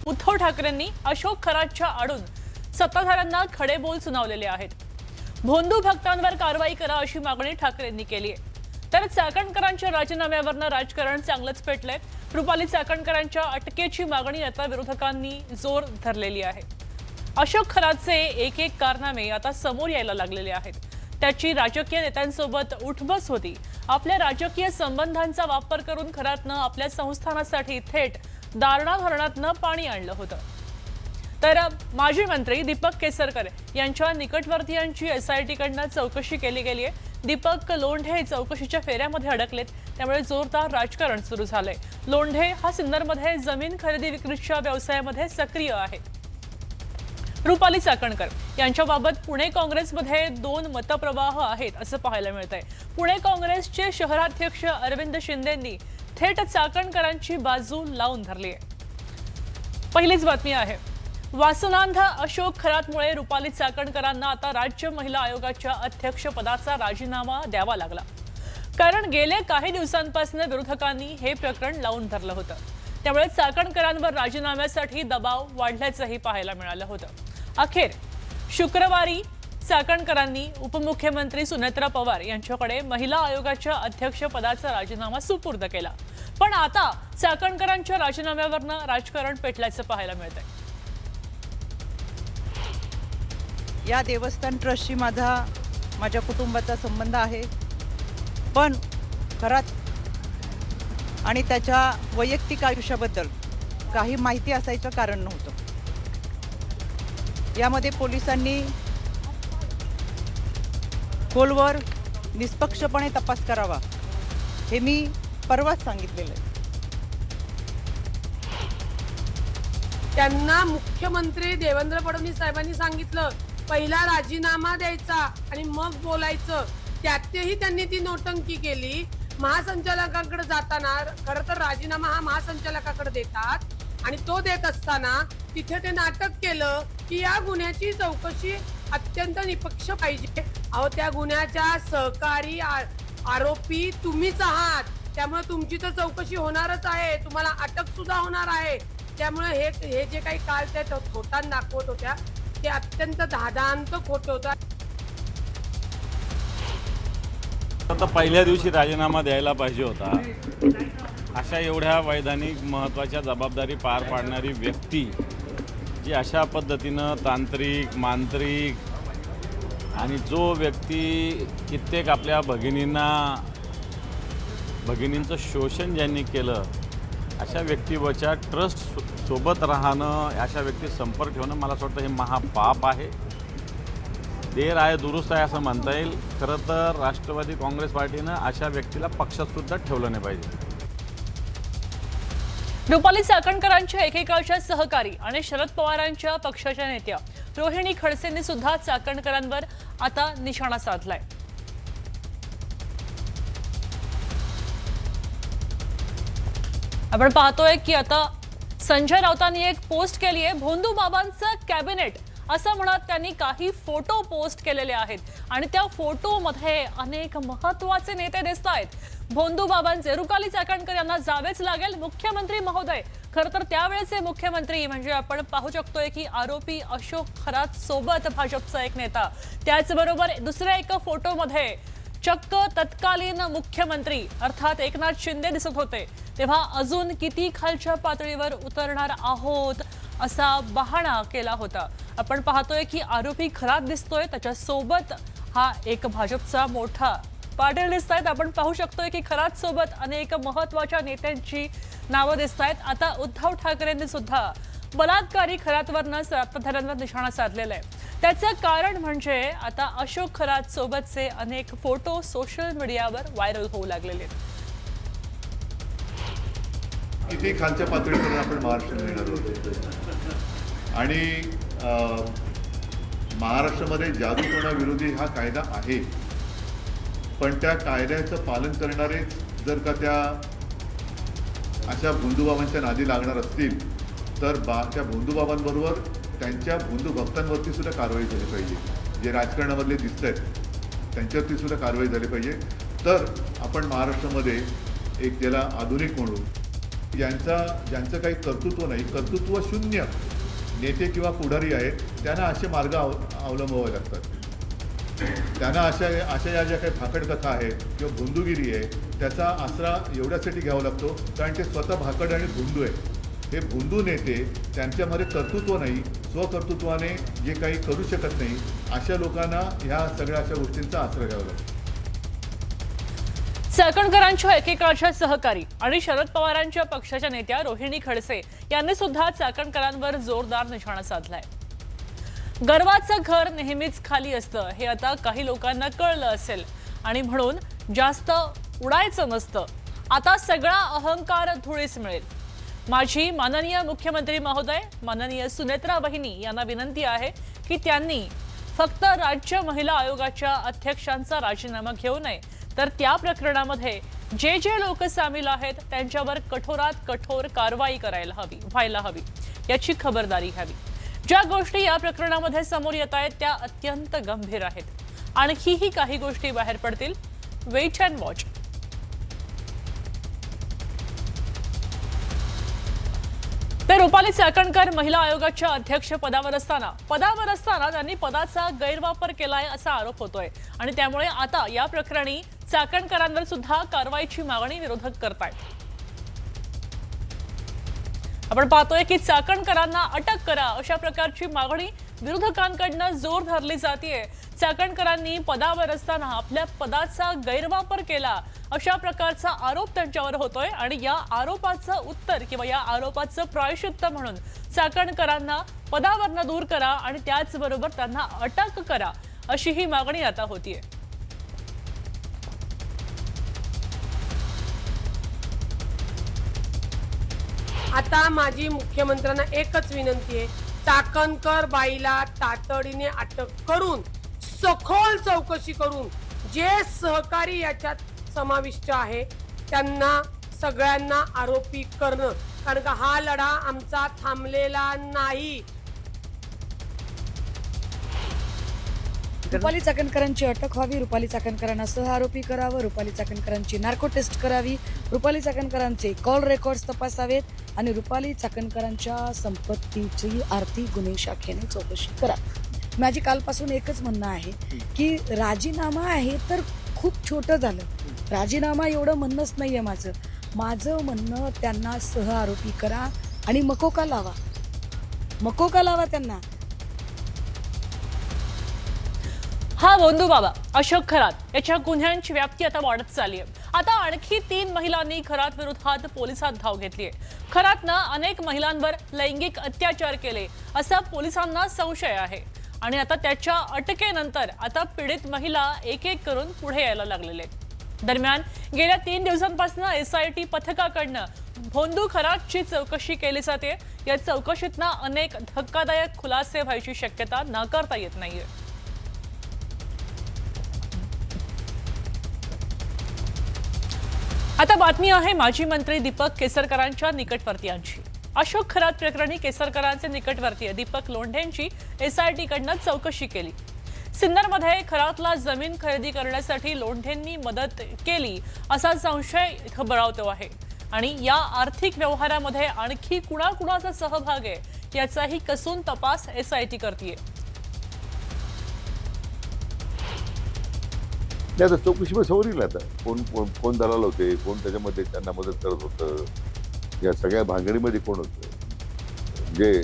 उद्धव ठाकरेंनी अशोक खरातच्या आडून सत्ताधाऱ्यांना खडेबोल सुनावलेले आहेत। भोंदू भक्तांवर कारवाई करा अशी मागणी ठाकरेंनी केली आहे। तर चाकणकरांच्या राजीनाम्यावरनं राजकारण चांगलंच पेटलंय। रुपाली चाकणकरांच्या अटकेची मागणी आता विरोधकांनी जोर धरलेली आहे। अशोक खरातचे एक एक कारनामे आता समोर यायला लागलेले आहेत। त्याची राजकीय नेत्यांसोबत उठबस होती। आपल्या राजकीय संबंधांचा वापर करून खरातनं आपल्या संस्थानासाठी थेट दारणा धरणातनं पाणी आणलं होतं। तर माजी मंत्री दीपक केसरकर यांच्या निकटवर्तीयांची एसआयटी कडनं चौकशी केली गेली आहे। दीपक लोंढे चौकशीच्या फेऱ्यामध्ये अडकलेत, त्यामुळे जोरदार राजकारण सुरू झालंय। लोंढे हा सिन्नरमध्ये जमीन खरेदी विक्रीच्या व्यवसायामध्ये सक्रिय आहे। रुपाली चाकणकर यांच्याबाबत पुणे काँग्रेसमध्ये दोन मतप्रवाह आहेत असं पाहायला मिळतंय। पुणे काँग्रेसचे शहराध्यक्ष अरविंद शिंदेंनी थेट चाकणकरांची बाजू लावून धरली आहे। पहिलीच बातमी आहे, वासनांध अशोक खरातमुळे रुपाली चाकणकरांना आता राज्य महिला आयोगाच्या अध्यक्षपदाचा राजीनामा द्यावा लागला। कारण गेल्या काही दिवसांपासून विरोधकांनी हे प्रकरण लावून धरलं होतं, त्यामुळे चाकणकरांवर राजीनाम्यासाठी दबाव वाढल्याचंही पाहायला मिळालं होतं। अखेर शुक्रवारी चाकणकरांनी उपमुख्यमंत्री सुनेत्रा पवार यांच्याकडे महिला आयोगाच्या अध्यक्षपदाचा राजीनामा सुपूर्द केला। पण आता चाकणकरांच्या राजीनाम्यावरनं राजकारण पेटल्याचं पाहायला मिळतंय। या देवस्थान ट्रस्टशी माझ्या कुटुंबाचा संबंध आहे, पण खरात आणि त्याच्या वैयक्तिक आयुष्याबद्दल काही माहिती असायचं कारण नव्हतं। यामध्ये पोलिसांनी खोलवर निष्पक्षपणे तपास करावा हे मी परवाच सांगितलेलं आहे। त्यांना मुख्यमंत्री देवेंद्र फडणवीस साहेबांनी सांगितलं पहिला राजीनामा द्यायचा आणि मग बोलायचं, त्यातही त्यांनी ती नोटंकी केली। महासंचालकांकडे जाताना खरं तर राजीनामा हा महासंचालकांकडे देतात आणि तो देत असताना तिथे ते नाटक केलं की या गुन्ह्याची चौकशी अत्यंत निपक्ष पाहिजे। अहो, त्या गुन्ह्याच्या सहकारी आरोपी तुम्हीच आहात, त्यामुळे तुमची तर चौकशी होणारच आहे, तुम्हाला अटक सुद्धा होणार आहे। त्यामुळे हे जे काही काल त्या खोटान दाखवत होत्या ते अत्यंत धादांत खोटं होतं। आता पहिल्या दिवशी राजीनामा द्यायला पाहिजे होता। अशा एवढ्या वैधानिक महत्त्वाच्या जबाबदारी पार पाडणारी व्यक्ती जी अशा पद्धतीनं तांत्रिक मांत्रिक आणि जो व्यक्ती कित्येक आपल्या भगिनींचं शोषण ज्यांनी केलं, अशा व्यक्तीवरच्या ट्रस्ट सोबत राहणं, अशा व्यक्ती संपर्क ठेवणं मला असं वाटतं हे महापाप आहे। देर आहे दुरुस्त आहे असं म्हणता येईल। खरं तर राष्ट्रवादी काँग्रेस पार्टीनं अशा व्यक्तीला पक्षात सुद्धा ठेवलं नाही पाहिजे। रुपाली चाकणकरांच्या एकेकाळच्या सहकारी आणि शरद पवारांच्या पक्षाच्या नेत्या रोहिणी खडसेंनी सुद्धा चाकणकरांवर आता निशाणा साधलाय। आपण पाहतोय की आता संजय राऊतांनी एक पोस्ट केली आहे, भोंदू बाबांचं कॅबिनेट असं म्हणत त्यांनी काही फोटो पोस्ट केलेले आहेत आणि त्या फोटोमध्ये अनेक महत्त्वाचे नेते दिसत आहेत। भोंदू बाबांचे रुपाली चाकणकर यांना जावेच लागेल मुख्यमंत्री महोदय। खरं तर त्यावेळेचे मुख्यमंत्री म्हणजे आपण पाहू शकतोय की आरोपी अशोक खरात सोबत भाजपचा एक नेता, त्याचबरोबर दुसऱ्या एका फोटोमध्ये चक्क तत्कालीन मुख्यमंत्री अर्थात एकनाथ शिंदे दिसत होते। तेव्हा अजून किती खालच्या पातळीवर उतरणार आहोत असा बहाणा केला होता। आपण पाहतोय की आरोपी खरात दिसतोय, त्याच्या सोबत हा एक भाजपचा मोठा पाटील दिसत आहेत। आपण पाहू शकतोय की खरात सोबत अनेक महत्त्वाच्या नेत्यांची नावं दिसत आहेत। आता उद्धव ठाकरेंनी सुद्धा बलात्कारी खरातवरनं सत्ताधाऱ्यांवर निशाणा साधलेला आहे। त्याचं कारण म्हणजे आता अशोक खरात सोबतचे अनेक फोटो सोशल मीडियावर व्हायरल होऊ लागलेले आहेत। किती खालच्या पातळीपर्यंत आपण महाराष्ट्र नेणार होतो आणि महाराष्ट्रामध्ये जादूटोणाविरोधी हा कायदा आहे, पण त्या कायद्याचं पालन करणारे जर का त्या अशा भोंदूबाबांच्या नादी लागणार असतील तर त्या भोंदूबाबांबरोबर त्यांच्या भोंदू भक्तांवरती सुद्धा कारवाई झाली पाहिजे। जे राजकारणामधले दिसत आहेत त्यांच्यावरती सुद्धा कारवाई झाली पाहिजे, तर आपण महाराष्ट्रामध्ये एक त्याला आधुनिक म्हणू ज्यांचं काही कर्तृत्व नाही, कर्तृत्व शून्य नेते किंवा पुढारी आहेत, त्यांना असे मार्ग अवलंबावे लागतात. त्यांना अशा या ज्या काही भाकडकथा आहेत किंवा भोंदूगिरी आहे, त्याचा आसरा एवढ्यासाठी घ्यावा लागतो कारण ते स्वतः भाकड आणि भोंदू आहे. हे भोंदू नेते, त्यांच्यामध्ये कर्तृत्व नाही, स्वकर्तृत्वाने जे काही करू शकत नाही, अशा लोकांना ह्या सगळ्या अशा गोष्टींचा आसरा घ्यावा लागतो. चाकणकरांच्या एकेकाळच्या सहकारी आणि शरद पवारांच्या पक्षाच्या नेत्या रोहिणी खडसे यांनी सुद्धा चाकणकरांवर जोरदार निशाणा साधलाय. गर्वाचं घर नेहमीच खाली असतं हे आता काही लोकांना कळलं असेल आणि म्हणून जास्त उडायचं नसतं. आता सगळा अहंकार धुळीस मिळेल. माझी माननीय मुख्यमंत्री महोदय, माननीय सुनेत्रा बहिनी यांना विनंती आहे की त्यांनी फक्त राज्य महिला आयोगाच्या अध्यक्षांचा राजीनामा घेऊ नये, तर त्या प्रकरणामध्ये जे लोक सामील आहेत त्यांच्यावर कठोरात कठोर कारवाई व्हायला हवी, याची खबरदारी घ्यावी. ज्या गोष्टी या प्रकरणामध्ये समोर येत आहेत त्या अत्यंत गंभीर आहेत. आणखीही काही गोष्टी बाहेर पडतील. Wait and watch. तर रुपाली चाकणकर महिला आयोगाच्या अध्यक्ष पदावर असताना त्यांनी पदाचा गैरवापर केलाय असा आरोप होतोय आणि त्यामुळे आता या प्रकरणी चाकणकरांवर सुद्धा कारवाईची मागणी विरोधक करतायत. आपण पाहतोय की चाकणकरांना अटक करा अशा प्रकारची मागणी विरोधकांकडनं जोर धरली जातेय. चाकणकरांनी पदावर असताना आपल्या पदाचा गैरवापर केला अशा प्रकारचा आरोप त्यांच्यावर होतोय आणि या आरोपाचं उत्तर किंवा या आरोपाचं प्रायश्चित्त म्हणून चाकणकरांना पदावरनं दूर करा आणि त्याचबरोबर त्यांना अटक करा अशी ही मागणी आता होतीये. आता माझी मुख्यमंत्र्यांना एकच विनंती आहे, चाकणकर बाईला तातडीने अटक करून सखोल चौकशी करून जे सहकारी याच्यात समाविष्ट आहे त्यांना सगळ्यांना आरोपी करणं, कारण का हा लढा आमचा थांबलेला नाही. रुपाली चाकणकरांची अटक व्हावी, रुपाली चाकणकरांना सह आरोपी करावं, रुपाली चाकणकरांची नार्को टेस्ट करावी, रुपाली चाकणकरांचे कॉल रेकॉर्ड्स तपासावेत आणि रुपाली चाकणकरांच्या संपत्तीची आर्थिक गुन्हे शाखेने चौकशी करावी. माझी कालपासून एकच म्हणणं आहे की राजीनामा आहे तर खूप छोटं झालं. राजीनामा एवढं म्हणणंच नाही आहे माझं म्हणणं त्यांना सह आरोपी करा आणि मकोका लावा त्यांना. हा भोंदू बाबा अशोक खरात याच्या गुन्ह्यांची व्याप्ती आता वाढत चालली आहे. आता आणखी 3 महिलांनी खरात विरोधात पोलिसात धाव घेतली आहे. खरातनं अनेक महिलांवर लैंगिक अत्याचार केले असा पोलिसांना संशय आहे आणि आता त्याच्या अटकेनंतर आता पीडित महिला एक एक करून पुढे यायला लागलेले. दरम्यान गेल्या 3 दिवसांपासून SIT पथकाकडनं भोंदू खरातची चौकशी केली जाते. या चौकशीतनं अनेक धक्कादायक खुलासे व्हायची शक्यता नाकारता येत नाहीये. आता बातमी आहे माजी मंत्री दीपक केसरकरांच्या निकटवर्तीयांची. अशोक खरात प्रकरणी केसरकरांचे निकटवर्तीय दीपक लोंढेंची SIT कडनं चौकशी केली. सिन्नरमध्ये खरातला जमीन खरेदी करण्यासाठी लोंढेंनी मदत केली असा संशय इथं बळावतो आहे आणि या आर्थिक व्यवहारामध्ये आणखी कुणाकुणाचा सहभाग आहे याचाही कसून तपास SIT करतेय. आता चौकशीमध्ये समोर येईल आता कोण दलाल होते, कोण त्याच्यामध्ये त्यांना मदत करत होतं, या सगळ्या भांगडीमध्ये कोण होतं, जे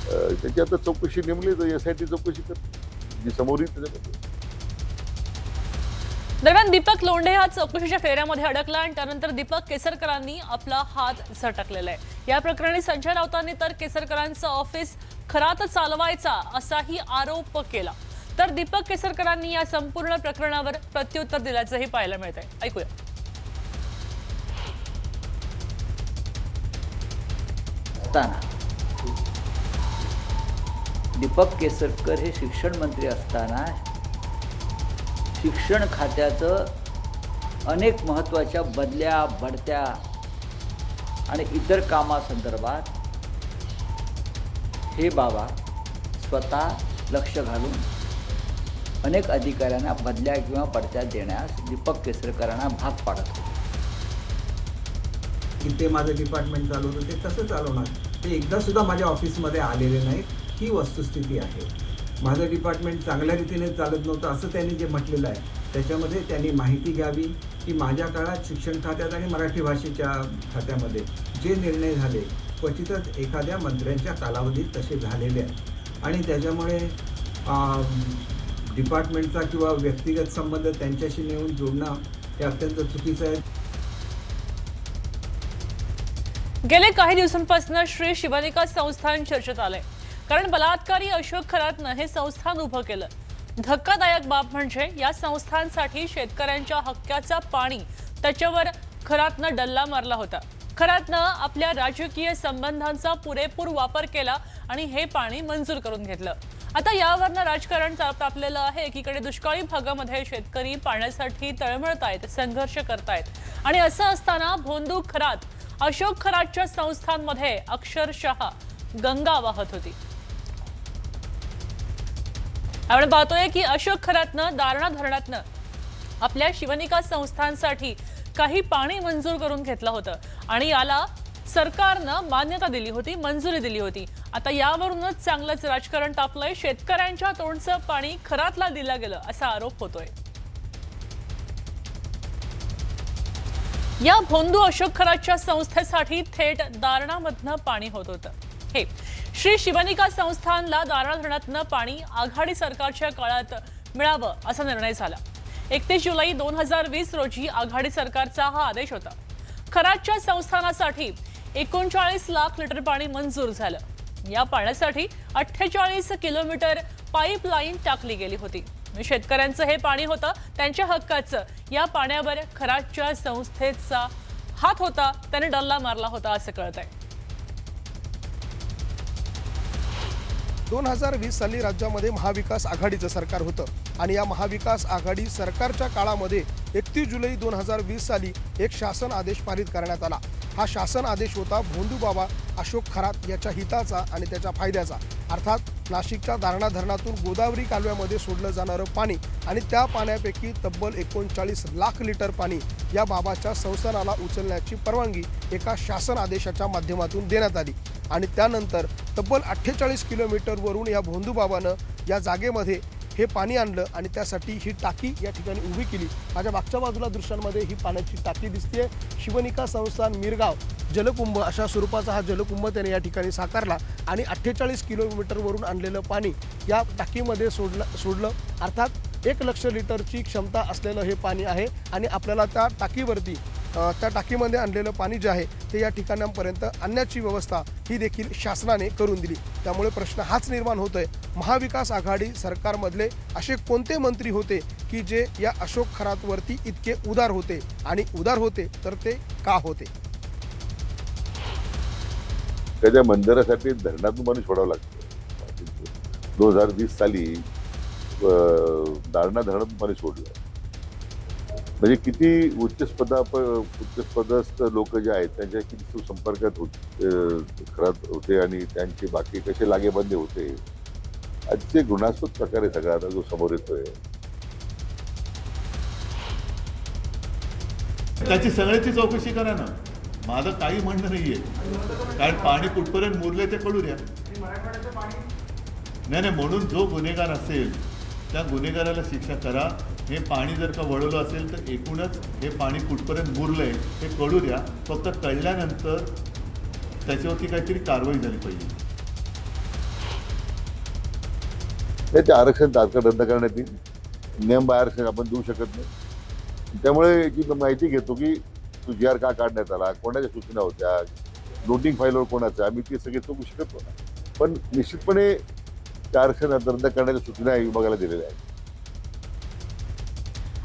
त्याची आता चौकशी नेमली तर SIT चौकशी करते जी समोर येईल त्याच्यामध्ये. दरम्यान दीपक लोंढे हा चौकशीच्या फेऱ्यामध्ये अडकला आणि त्यानंतर दीपक केसरकरांनी आपला हात झटकलेला आहे. या प्रकरणी संजय राऊतांनी तर केसरकरांचं ऑफिस खरात चालवायचा असाही आरोप केला. तर दीपक केसरकरांनी या संपूर्ण प्रकरणावर प्रत्युत्तर दिल्याचंही पाहायला मिळतंय. ऐकूया. दीपक केसरकर हे शिक्षण मंत्री असताना शिक्षण खात्याचं अनेक महत्त्वाच्या बदल्या, बढत्या आणि इतर कामासंदर्भात हे बाबा स्वतः लक्ष घालून अनेक अधिकाऱ्यांना बदल्या किंवा बढत्या देण्यास दीपक केसरकरांना भाग पाडत होते. की ते माझं डिपार्टमेंट चालवतं, ते कसं चालवणार? ते एकदा सुद्धा माझ्या ऑफिसमध्ये आलेले नाहीत. ही वस्तुस्थिती आहे. माझं डिपार्टमेंट चांगल्या रीतीने चालत नव्हतं असं त्यांनी जे म्हटलेलं आहे त्याच्यामध्ये त्यांनी माहिती घ्यावी की माझ्या काळात शिक्षण खात्यात आणि मराठी भाषेच्या खात्यामध्ये जे निर्णय झाले क्वचितच एखाद्या मंत्र्यांच्या कालावधीत तसे झालेले आहेत आणि त्याच्यामुळे डिपार्टमेंटचा किंवा व्यक्तिगत संबंध त्यांच्याशी नेऊन जोडणं हे अत्यंत चुकीचं आहे. गेले काही दिवसांपासून श्री शिवनिका संस्थान चर्चेत आलंय, कारण बलात्कारी अशोक खरातनं हे संस्थान उभं केलं. धक्कादायक बाब म्हणजे या संस्थांसाठी शेतकऱ्यांच्या हक्काचं पाणी त्याच्यावर खरातनं डल्ला मारला होता. खरातनं आपल्या राजकीय संबंधांचा पुरेपूर वापर केला आणि हे पाणी मंजूर करून घेतलं. आता यावरनं राजकारण तापलेलं आहे. एकीकडे दुष्काळी भागामध्ये शेतकरी पाण्यासाठी तळमळतायत, संघर्ष करतायत आणि असं असताना भोंदू खरात अशोक खरातच्या संस्थांमध्ये अक्षरशः गंगा वाहत होती. आपण पाहतोय की अशोक खरातनं दारणा धरणातनं आपल्या शिवनिका संस्थांसाठी काही पाणी मंजूर करून घेतलं होतं आणि याला सरकारनं मान्यता दिली होती, मंजुरी दिली होती. आता यावरूनच चांगलंच राजकारण तापलंय. शेतकऱ्यांच्या तोंडचं पाणी खरातला दिलं गेलं असा आरोप होतोय. या भोंदू अशोक खरातच्या संस्थेसाठी थेट दारणामधनं पाणी होत होतं. हे श्री शिवनिका संस्थानला दारणा धरणातनं पाणी आघाडी सरकारच्या काळात मिळावं असा निर्णय झाला. 31 जुलै 2020 रोजी आघाडी सरकारचा हा आदेश होता. खरातच्या संस्थानासाठी 39 लाख लिटर पाणी मंजूर झालं. या पाण्यासाठी 48 किलोमीटर पाईपलाईन टाकली गेली होती. शेतकऱ्यांचं हे पाणी होतं, त्यांच्या हक्काचं. या पाण्यावर खरातच्या संस्थेचा हात होता, त्याने डल्ला मारला होता असं कळतंय. 2020 साली राज्यामध्ये महाविकास आघाडीचं सरकार होतं आणि या महाविकास आघाडी सरकारच्या काळामध्ये 31 जुलै 2020 साली एक शासन आदेश पारित करण्यात आला. हा शासन आदेश होता भोंदूबाबा अशोक खरात याच्या हिताचा आणि त्याच्या फायद्याचा. अर्थात नाशिकच्या दारणा धरणातून गोदावरी कालव्यामध्ये सोडलं जाणारं पाणी आणि त्या पाण्यापैकी तब्बल 39 लाख लिटर पाणी या बाबाच्या संस्थानाला उचलण्याची परवानगी एका शासन आदेशाच्या माध्यमातून देण्यात आली आणि त्यानंतर तब्बल 48 किलोमीटरवरून या भोंदूबाबानं या जागेमध्ये हे पाणी आणलं आणि त्यासाठी ही टाकी या ठिकाणी उभी केली. माझ्या मागच्या बाजूला दृश्यांमध्ये ही पाण्याची टाकी दिसते. शिवनिका संस्थान मिरगाव जलकुंभ अशा स्वरूपाचा हा जलकुंभ त्याने या ठिकाणी साकारला आणि 48 किलोमीटरवरून आणलेलं पाणी या टाकीमध्ये सोडलं. अर्थात 1 लाख लिटरची क्षमता असलेलं हे पाणी आहे आणि आपल्याला त्या टाकीवरती त्या टाकीमध्ये आणलेलं पाणी जे आहे ते या ठिकाणांपर्यंत आणण्याची व्यवस्था ही देखील शासनाने करून दिली. त्यामुळे प्रश्न हाच निर्माण होतोय, महाविकास आघाडी सरकारमधले असे कोणते मंत्री होते की जे या अशोक खरातवरती इतके उदार होते आणि उदार होते तर ते का होते? त्याच्या मंदिरासाठी धरणातून पाणी सोडावं लागतं. 2020 साली दारणा धरणातून पाणी सोडलं म्हणजे किती उच्चपदस्थ लोक जे आहेत त्यांच्या किती संपर्कात खरात होते आणि त्यांचे बाकी कसे लागेबांधे होते. अतिशय घृणास्पद प्रकारे सगळा आता जो समोर येतोय. त्याची सगळ्याची चौकशी करा ना. माझं काही म्हणणं नाहीये, कारण पाणी कुठपर्यंत मुरले ते कळू द्या. नाही म्हणून जो गुन्हेगार असेल त्या गुन्हेगाराला शिक्षा करा. हे पाणी जर का वळवलं असेल तर एकूणच हे पाणी कुठपर्यंत मुरलंय हे कळू द्या. फक्त कळल्यानंतर त्याच्यावरती काहीतरी कारवाई झाली पाहिजे. ते आरक्षण तात्काळ रद्द करण्यात येईल. नियम आरक्षण आपण देऊ शकत नाही. त्यामुळे याची माहिती घेतो की तू जी आर का काढण्यात आला, कोणाच्या सूचना होत्या, नोटिंग फाईलवर कोणाच्या, आम्ही ते सगळे चौकू शकत होतो. पण निश्चितपणे त्या आरक्षण रद्द करण्याच्या सूचना विभागाला दिलेल्या आहेत.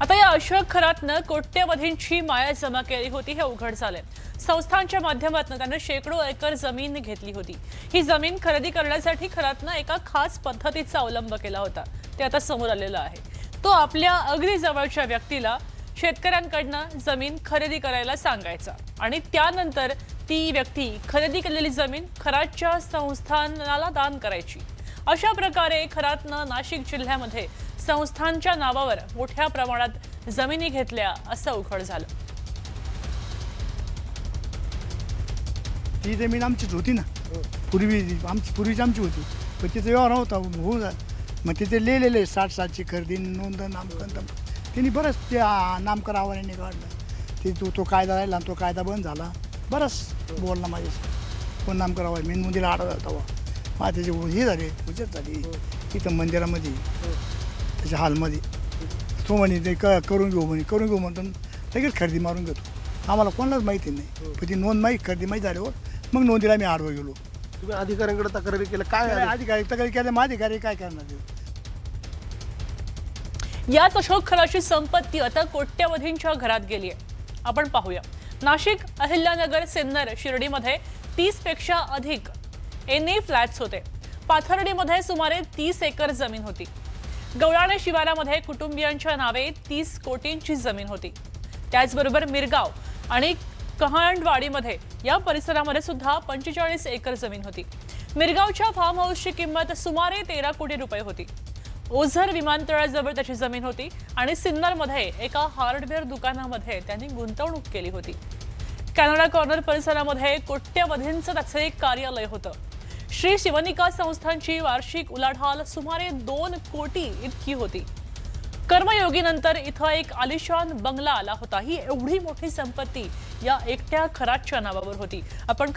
आता या अशोक खरातनं कोट्यवधींची माया जमा केली होती हे उघड झालंय. संस्थांच्या माध्यमातून त्यानं शेकडो एकर जमीन घेतली होती. ही जमीन खरेदी करण्यासाठी खरातनं एका खास पद्धतीचा अवलंब केला होता. ते आता समोर आलेलं आहे. तो आपल्या अगदी जवळच्या व्यक्तीला शेतकऱ्यांकडनं जमीन खरेदी करायला सांगायचा आणि त्यानंतर ती व्यक्ती खरेदी केलेली जमीन खरातच्या संस्थानाला दान करायची. अशा प्रकारे खरातनं नाशिक जिल्ह्यामध्ये संस्थांच्या नावावर मोठ्या प्रमाणात जमिनी घेतल्या असं उघड झालं. ती जमीन आमचीच होती ना, पूर्वीची आमची होती, पण तिचा व्यवहार होता होऊन झाला. मग तिथे लिहिलेले 60-60ची खरेदी नोंद नामकरण त्यांनी बरंच ते नामकर आव्हानाने काढलं. ते तो कायदा राहिला, तो कायदा बंद झाला. बरंच बोलला माझ्याशी, कोण नामकर आव्हान मी नोंदीला आडा जाता वा त्याचे हे झाले, उजत झाली इथं मंदिरामध्ये त्याच्या हॉलमध्ये. तो म्हणे ते करून घेऊ म्हणतो लगेच खरेदी मारून घेतो. आम्हाला कोणालाच माहिती नाही, पण ती नोंद खरेदी माहीत झाल्यावर मग नोंदीला मी आडवं गेलो. तुम्ही अधिकाऱ्यांकडे तक्रारी केलं काय अधिकारी तक्रारी केल्या, मग अधिकारी काय करणार ते? याच अशोक खराची संपत्ती आता कोट्यवधींच्या घरात गेली आहे. आपण पाहूया. नाशिक, अहिल्यानगर, सिन्नर, शिर्डीमध्ये 30 पेक्षा अधिक NA फ्लॅट्स होते. पाथर्डीमध्ये सुमारे 30 एकर जमीन होती. गवळाणे शिवारामध्ये कुटुंबियांच्या नावे 30 कोटींची जमीन होती. त्याचबरोबर मिरगाव आणि कहांडवाडीमध्ये या परिसरामध्ये सुद्धा 45 एकर जमीन होती. मिरगावच्या फार्म हाऊसची किंमत सुमारे 13 कोटी रुपये होती. ओझर विमानतळाजवळ त्याची जमीन होती आणि सिन्नरमध्ये एका हार्डवेअर दुकानामध्ये त्यांनी गुंतवणूक केली होती. कॅनडा कॉर्नर परिसरामध्ये कोट्यवधींचं त्याचे एक कार्यालय होतं. श्री शिवनिका संस्थांची वार्षिक उलाढाल सुमारे 2 कोटी इतकी होती. कर्मयोगीनंतर इथं एक आलिशान बंगला आला होता. ही एवढी मोठी संपत्ती या एकट्या खरातच्या नावावर होती. आपण